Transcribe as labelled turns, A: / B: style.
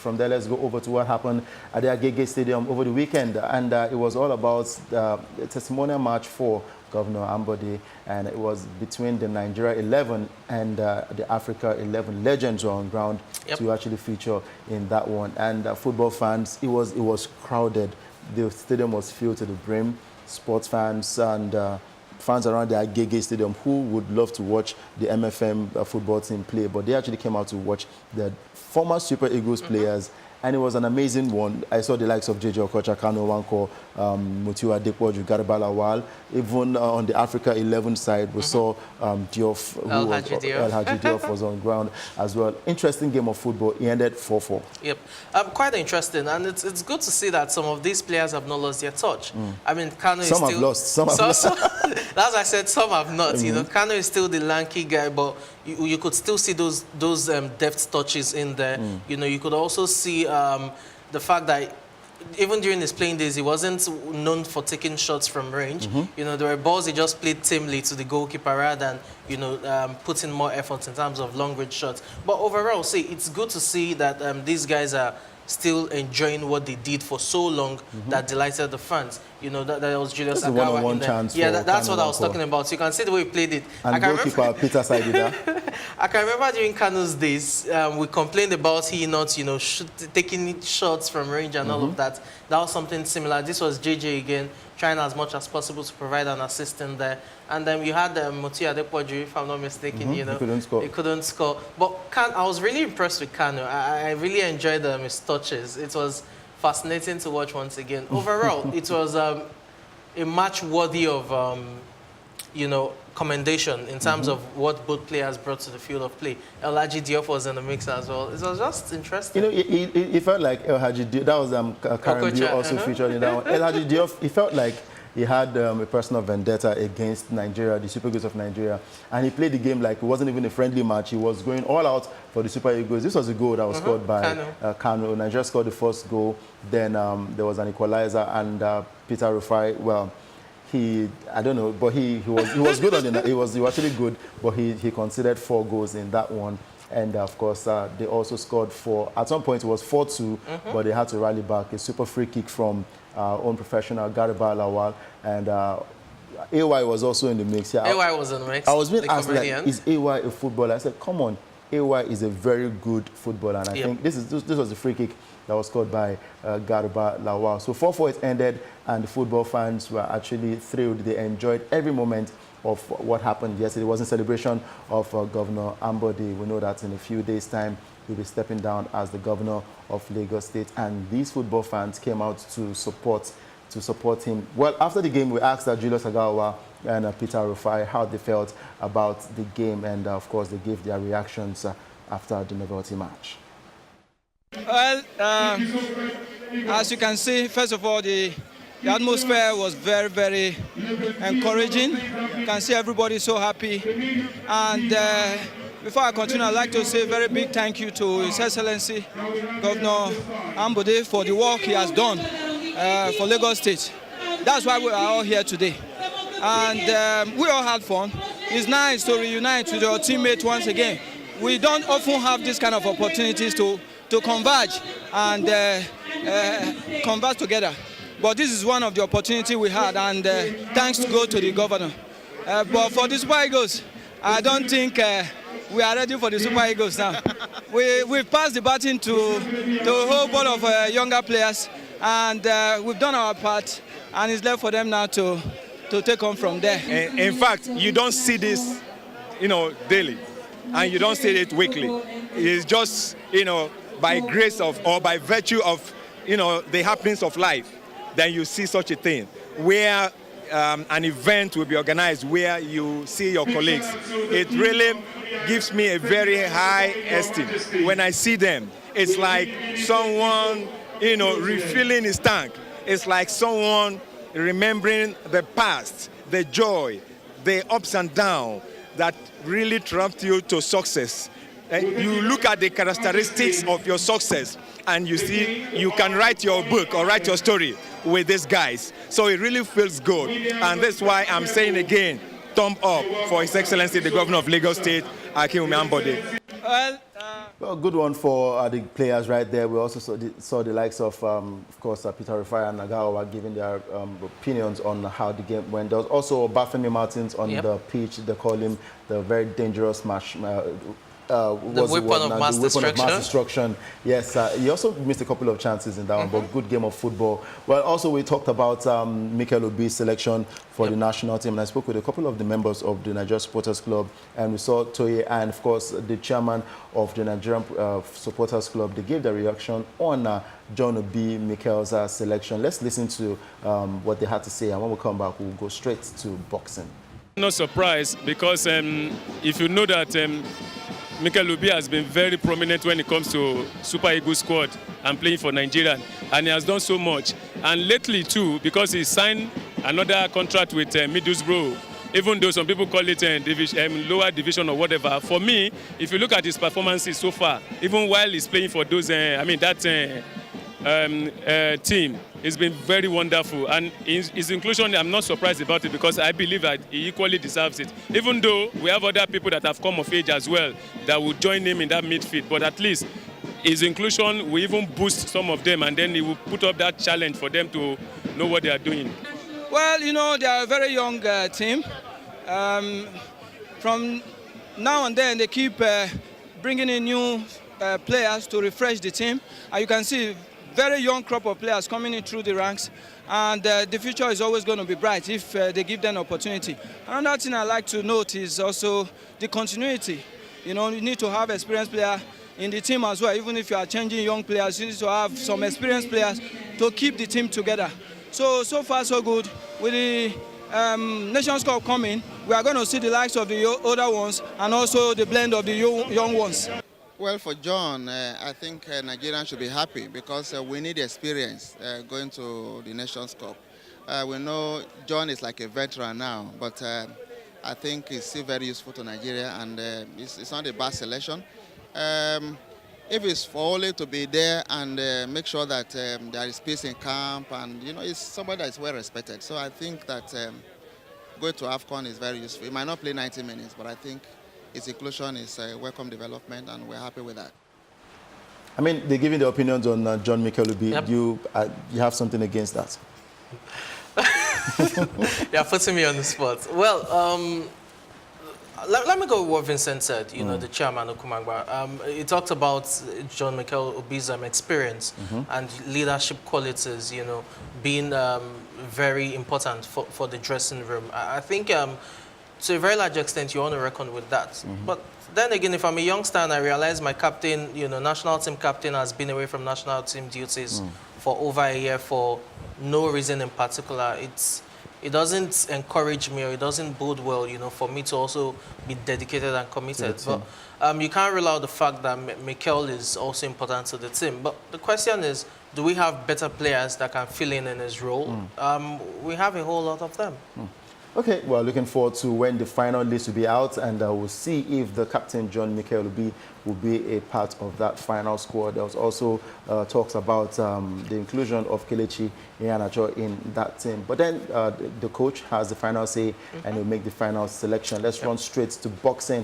A: from there, let's go over to what happened at the Agege Stadium over the weekend. And it was all about the testimonial match for Governor Ambode, and it was between the Nigeria 11 and the Africa 11 legends were on ground to actually feature in that one. And football fans, it was crowded. The stadium was filled to the brim. Sports fans and fans around the Agege Stadium who would love to watch the MFM football team play, but they actually came out to watch the former Super Eagles players, and it was an amazing one. I saw the likes of JJ Okocha, Akinwunmi Ambode, Dekwoju, Garba Lawal. Even on the Africa 11 side, we saw Diouf, El Hadji Diouf was on ground as well. Interesting game of football. It ended 4-4.
B: Yep, quite interesting, and it's good to see that some of these players have not lost their touch. I mean, Kanu is still...
A: Some have lost. Some have lost.
B: As I said, some have not. You know, Kanu is still the lanky guy, but you could still see those deft touches in there. You know, you could also see the fact that even during his playing days, he wasn't known for taking shots from range. You know, there were balls he just played tamely to the goalkeeper rather than, you know, putting more effort in terms of long-range shots. But overall, see, it's good to see that these guys are still enjoying what they did for so long that delighted the fans. You know, that was Julius Agawa in there. Yeah, that's what I was talking about. So you can see the way he played it.
A: And goalkeeper Peter Saidida.
B: I can remember during Kanu's days, we complained about he not, you know, taking shots from range and all of that. That was something similar. This was JJ again, trying as much as possible to provide an assist in there. And then you had Motia Dekwoju, if I'm not mistaken, you know. He couldn't score. But I was really impressed with Kanu. I really enjoyed his touches. It was fascinating to watch once again. Overall, it was a match worthy of, you know, commendation in terms of what both players brought to the field of play. El Hadji Diouf was in the mix as well. It was just interesting. You know,
A: it felt like El Hadji Diouf, that was Karen Dio also featured in that one. El Hadji Diouf, it felt like he had a personal vendetta against Nigeria, the Super Eagles of Nigeria, and he played the game like it wasn't even a friendly match. He was going all out for the Super Eagles. This was a goal that was scored by Kanu. Nigeria scored the first goal. Then there was an equalizer, and Peter Rufai, well, I don't know, but he was good on the night. He was actually good, but he considered 4 goals in that one. And of course, they also scored at some point it was 4-2, but they had to rally back. A super free kick from our own professional, Garba Lawal, and AY was also in the mix. Yeah,
B: AY was in the mix.
A: I was being asked, like, is AY a footballer? I said, come on, AY is a very good footballer, and I think this was the free kick that was scored by Garba Lawal. So 4-4 it ended, and the football fans were actually thrilled. They enjoyed every moment of what happened yesterday. It was in celebration of Governor Ambode. We know that in a few days' time, he'll be stepping down as the governor of Lagos State. And these football fans came out to support him. Well, after the game, we asked Julius Agawa and Peter Rufai how they felt about the game. And, of course, they gave their reactions after the novelty match.
C: Well, as you can see, first of all, the atmosphere was very, very encouraging. You can see everybody so happy. And before I continue, I'd like to say a very big thank you to His Excellency Governor Ambode for the work he has done for Lagos State. That's why we are all here today. And we all had fun. It's nice to reunite with your teammates once again. We don't often have this kind of opportunities to converge and converse together. But this is one of the opportunities we had, and thanks to go to the governor. But for the Super Eagles, I don't think we are ready for the Super Eagles now. We've passed the baton to a whole bunch of younger players, and we've done our part, and it's left for them now to take on from there.
D: In fact, you don't see this, you know, daily, and you don't see it weekly. It's just, you know, by grace of, or by virtue of, you know, the happenings of life, then you see such a thing, where an event will be organized where you see your colleagues. It really gives me a very high esteem. When I see them, it's like someone, you know, refilling his tank. It's like someone remembering the past, the joy, the ups and downs that really trapped you to success. And you look at the characteristics of your success, and you see you can write your book or write your story with these guys. So it really feels good. And that's why I'm saying again, thumb up for His Excellency, the Governor of Lagos State, Akinwunmi Ambode.
C: Well,
A: Well, good one for the players right there. We also saw the likes of course, Peter Rufai and Nagawa giving their opinions on how the game went. There was also Bafemi Martins on the pitch. They call him the very dangerous match.
B: The weapon of mass destruction.
A: Yes, he also missed a couple of chances in that one, but good game of football. Well, also we talked about Mikel Obi's selection for the national team, and I spoke with a couple of the members of the Nigerian Supporters Club, and we saw Toye and, of course, the chairman of the Nigerian Supporters Club. They gave their reaction on John Obi Mikel's selection. Let's listen to what they had to say, and when we come back, we'll go straight to boxing.
E: Not surprised, because if you know that Mikel Obi has been very prominent when it comes to Super Eagles squad and playing for Nigeria, and he has done so much. And lately too, because he signed another contract with Middlesbrough, even though some people call it lower division or whatever. For me, if you look at his performances so far, even while he's playing for those, team, it's been very wonderful, and his inclusion, I'm not surprised about it, because I believe that he equally deserves it, even though we have other people that have come of age as well that will join him in that midfield. But at least his inclusion will even boost some of them, and then he will put up that challenge for them to know what they are doing.
C: Well, you know, they are a very young team. From now and then, they keep bringing in new players to refresh the team, and you can see very young crop of players coming in through the ranks, and the future is always going to be bright if they give them opportunity. Another thing I like to note is also the continuity. You know, you need to have experienced players in the team as well. Even if you are changing young players, you need to have some experienced players to keep the team together. So far so good. With the Nations Cup coming, we are going to see the likes of the older ones and also the blend of the young ones.
F: Well, for John, I think Nigerians should be happy, because we need experience going to the Nations Cup. We know John is like a veteran now, but I think he's still very useful to Nigeria, and it's not a bad selection. If it's for only to be there and make sure that there is peace in camp, and you know, it's somebody that is well respected. So I think that going to AFCON is very useful. He might not play 90 minutes, but I think its inclusion is a welcome development, and we're happy with that.
A: I mean, they're giving their opinions on John Mikel Obi.
B: Yep.
A: You have something against that?
B: You're putting me on the spot. Well, let me go with what Vincent said, you know, the chairman of Kumangba. He talked about John Mikel Obi's experience and leadership qualities, you know, being very important for the dressing room. I think to a very large extent, you want to reckon with that. But then again, if I'm a youngster and I realize my captain, you know, national team captain has been away from national team duties for over a year for no reason in particular, it doesn't encourage me, or it doesn't bode well, you know, for me to also be dedicated and committed. But you can't rule out the fact that Mikel is also important to the team. But the question is, do we have better players that can fill in his role? We have a whole lot of them.
A: Okay, well, looking forward to when the final list will be out, and we'll see if the captain, John Mikel Obi, will be a part of that final squad. There was also talks about the inclusion of Kelechi Iheanacho in that team. But then the coach has the final say, and he'll make the final selection. Let's run straight to boxing.